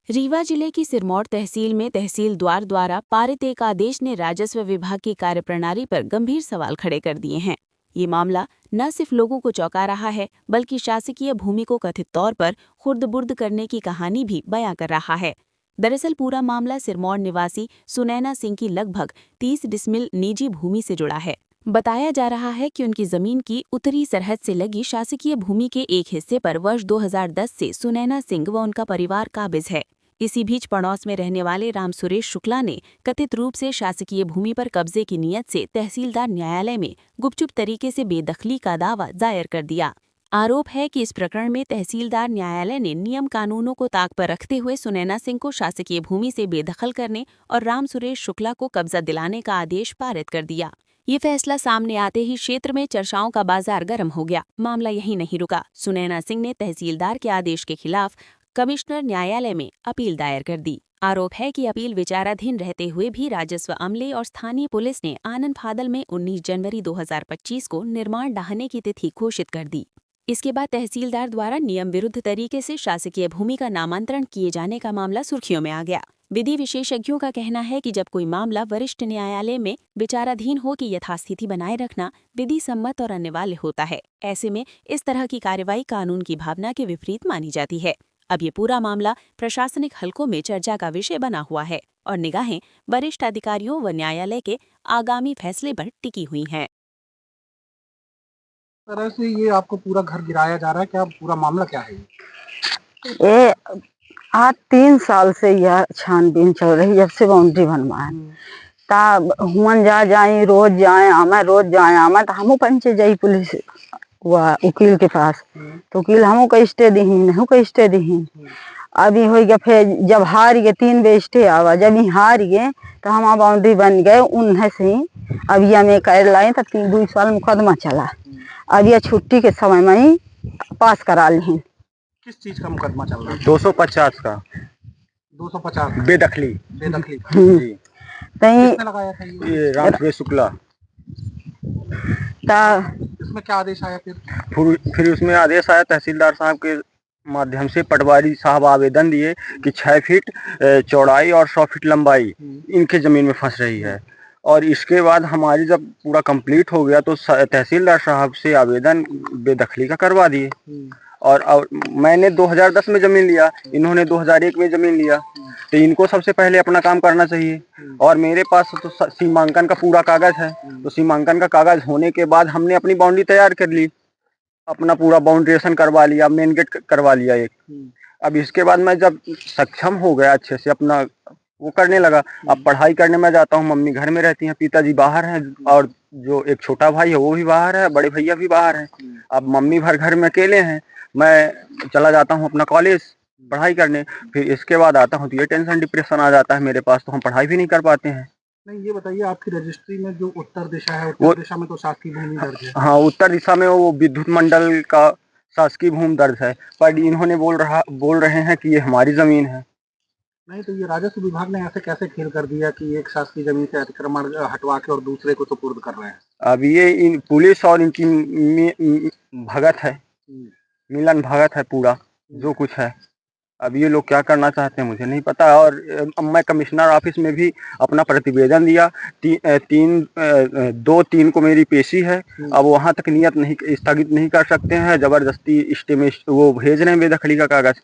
रीवा जिले की सिरमौर तहसील में तहसील द्वार द्वारा पारित एक आदेश ने राजस्व विभाग की कार्यप्रणाली पर गंभीर सवाल खड़े कर दिए हैं। ये मामला न सिर्फ लोगों को चौंका रहा है, बल्कि शासकीय भूमि को कथित तौर पर खुर्द-बुर्द करने की कहानी भी बयां कर रहा है। दरअसल पूरा मामला सिरमौर निवासी सुनैना सिंह की लगभग 30 डिसमिल निजी भूमि से जुड़ा है। बताया जा रहा है कि उनकी जमीन की उत्तरी सरहद से लगी शासकीय भूमि के एक हिस्से पर वर्ष 2010 से सुनैना सिंह व उनका परिवार काबिज है। इसी बीच पड़ोस में रहने वाले राम सुरेश शुक्ला ने कथित रूप से शासकीय भूमि पर कब्जे की नीयत से तहसीलदार न्यायालय में गुपचुप तरीके से बेदखली का दावा दायर कर दिया। आरोप है कि इस प्रकरण में तहसीलदार न्यायालय ने नियम कानूनों को ताक पर रखते हुए सुनैना सिंह को शासकीय भूमि से बेदखल करने और राम सुरेश शुक्ला को कब्जा दिलाने का आदेश पारित कर दिया। ये फैसला सामने आते ही क्षेत्र में चर्चाओं का बाजार गर्म हो गया। मामला यहीं नहीं रुका। सुनैना सिंह ने तहसीलदार के आदेश के खिलाफ कमिश्नर न्यायालय में अपील दायर कर दी। आरोप है कि अपील विचाराधीन रहते हुए भी राजस्व अमले और स्थानीय पुलिस ने आनन फादल में 19 जनवरी 2025 को निर्माण ढहाने की तिथि घोषित कर दी। इसके बाद तहसीलदार द्वारा नियम विरुद्ध तरीके से शासकीय भूमि का नामांतरण किए जाने का मामला सुर्खियों में आ गया। विधि विशेषज्ञों का कहना है कि जब कोई मामला वरिष्ठ न्यायालय में विचाराधीन हो कि यथास्थिति बनाए रखना विधि सम्मत और अनिवार्य होता है। ऐसे में इस तरह की कार्रवाई कानून की भावना के विपरीत मानी जाती है। अब ये पूरा मामला प्रशासनिक हलकों में चर्चा का विषय बना हुआ है और निगाहें वरिष्ठ अधिकारियों व न्यायालय के आगामी फैसले पर टिकी हुई हैं। तरह से ये आपको पूरा घर गिराया जा रहा है, क्या पूरा मामला क्या है? ये आज 3 साल से यह छानबीन चल रही, जब से बाउंड्री बनवाए तब हुन जाए रोज जाए आमा तो हमू पंचे जाई पुलिस वकील के पास, तो वकील हमू का स्टे दीही अभी हो गया। फिर जब हार गए 3 बे स्टे आवा, जब ही हार गए तो हम बाउंड्री बन गए उन्हें से ही अभी हमें कर लाए तो 2 साल मुकदमा चला। अब यह छुट्टी के समय में ही पास करा ली। किस चीज का मुकदमा चल रहा है? 250 का 250 बेदखली जी। किसने लगाया था ये राम सुरेश शुक्ला। इसमें क्या आदेश आया फिर उसमें आदेश आया तहसीलदार साहब के माध्यम से, पटवारी साहब आवेदन दिए कि 6 फीट चौड़ाई और 100 फीट लंबाई इनके जमीन में फंस रही है। और इसके बाद हमारी जब पूरा कंप्लीट हो गया तो तहसीलदार साहब से आवेदन बेदखली का करवा दिए। और मैंने 2010 में जमीन लिया, इन्होंने 2001 में जमीन लिया, तो इनको सबसे पहले अपना काम करना चाहिए। और मेरे पास तो सीमांकन का पूरा कागज है, तो सीमांकन का कागज होने के बाद हमने अपनी बाउंड्री तैयार कर ली, अपना पूरा बाउंड्रेशन करवा लिया, मेन गेट करवा लिया एक। अब इसके बाद मैं जब सक्षम हो गया अच्छे से अपना वो करने लगा, अब पढ़ाई करने में जाता हूँ, मम्मी घर में रहती हैं, पिताजी बाहर हैं और जो एक छोटा भाई है वो भी बाहर है, बड़े भैया भी बाहर हैं। अब मम्मी भर घर में अकेले हैं, मैं चला जाता हूँ अपना कॉलेज पढ़ाई करने, फिर इसके बाद आता हूँ तो ये टेंशन डिप्रेशन आ जाता है मेरे पास, तो हम पढ़ाई भी नहीं कर पाते हैं। नहीं, ये बताइए आपकी रजिस्ट्री में जो उत्तर दिशा है, उत्तर दिशा में तो शासकीय भूमि दर्ज है। हाँ, उत्तर दिशा में वो विद्युत मंडल का शासकीय भूमि दर्ज है, पर इन्होंने बोल रहे हैं कि ये हमारी जमीन है। नहीं, तो ये राजस्व विभाग ने ऐसे कैसे खेल कर दिया कि एक शासकीय जमीन से अतिक्रमण हटवा के और दूसरे को सुपुर्द कर रहे हैं? अब ये इन पुलिस और इनकी भगत है, मिलन भगत है पूरा जो कुछ है। अब ये लोग क्या करना चाहते हैं मुझे नहीं पता। और मैं कमिश्नर ऑफिस में भी अपना प्रतिवेदन दिया, 2-3 को मेरी पेशी है। अब वहाँ तक नियत नहीं स्थगित नहीं कर सकते हैं, जबरदस्ती स्टे में वो भेज रहे हैं बेदखली का कागज।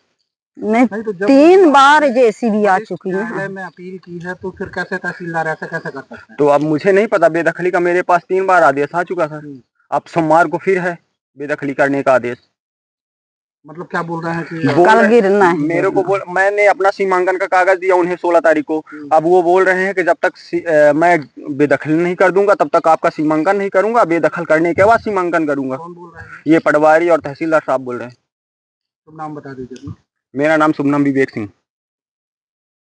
नहीं, तो 3 बार जेसीबी आ चुकी है। न्यायालय में अपील की है तो फिर कैसे तहसीलदार ऐसे कैसे कर सकते हैं? तो अब मुझे नहीं पता, बेदखली का मेरे पास 3 बार आदेश आ चुका था। अब सोमवार को फिर है बेदखली करने का आदेश। मतलब क्या बोल रहे हैं कि कल गिरना है मेरे को मैंने अपना सीमांकन का कागज दिया उन्हें 16 तारीख को। अब वो बोल रहे हैं कि जब तक मैं बेदखल नहीं कर दूंगा तब तक आपका सीमांकन नहीं करूंगा, बेदखल करने के बाद सीमांकन करूंगा। कौन बोल रहे हैं? ये पटवारी और तहसीलदार साहब बोल रहे हैं। तुम नाम बता दीजिए। मेरा नाम शुभनम विवेक सिंह।